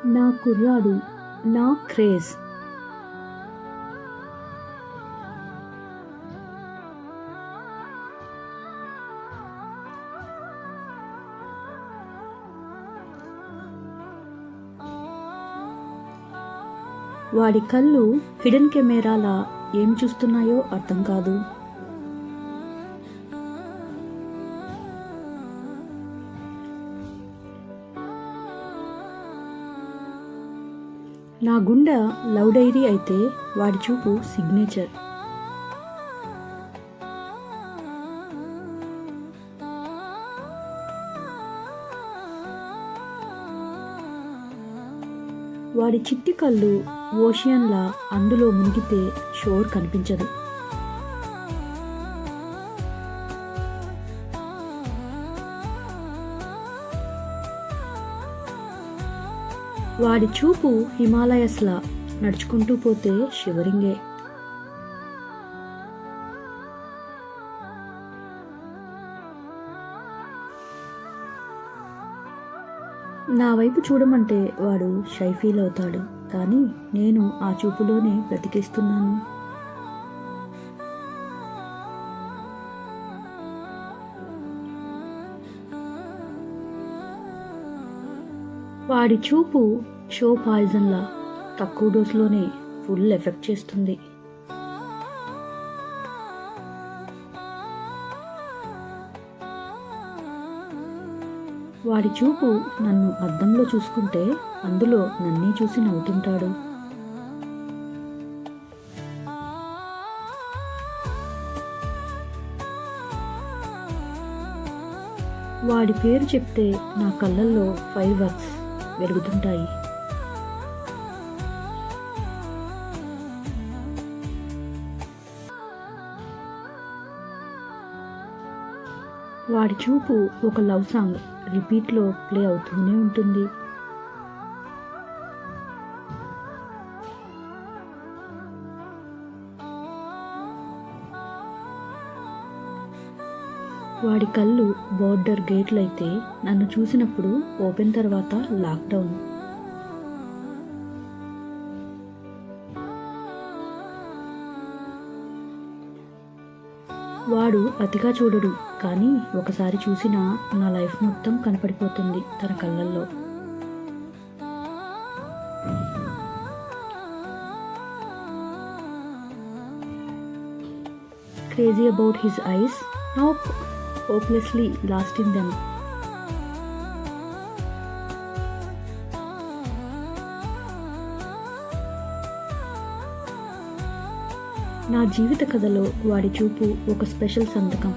నా కుర్రాడు, నా క్రేజ్. వాడి కళ్ళు హిడెన్ కెమెరాలా ఏం చూస్తున్నాయో అర్థం కాదు. నా గుండె లవ్ డైరీ అయితే వాడి చూపు సిగ్నేచర్. వాడి చిట్టి కళ్ళు ఓషియన్లా, అందులో మునిగితే షోర్ కనిపించదు. వాడి చూపు హిమాలయస్లా, నడుచుకుంటూ పోతే షివరింగే. నా వైపు చూడమంటే వాడు షై ఫీల్ అవుతాడు, కానీ నేను ఆ చూపులోనే బ్రతికిస్తున్నాను. వాడి చూపు షో పాయిజన్లా, తక్కువ డోసులోనే ఫుల్ ఎఫెక్ట్ చేస్తుంది. వాడి చూపు నన్ను అద్దంలో చూసుకుంటే అందులో నన్నే చూసి నవ్వుతుంటాడు. వాడి పేరు చెప్తే నా కళ్ళల్లో ఫైర్ వర్క్స్ వెలుగుతుంటాయి. వాడి చూపు ఒక లవ్ సాంగ్ రిపీట్లో ప్లే అవుతూనే ఉంటుంది. వాడి కళ్ళు బోర్డర్ గేట్లు అయితే నన్ను చూసినప్పుడు ఓపెన్, తర్వాత లాక్డౌన్. వాడు అతిగా చూడడు, కానీ ఒకసారి చూసినా నా లైఫ్ మొత్తం కనపడిపోతుంది తన కళ్ళల్లో. Crazy about his eyes, now hopelessly lost in them. నా జీవిత కథలో వాడి చూపు ఒక స్పెషల్ సంతకం.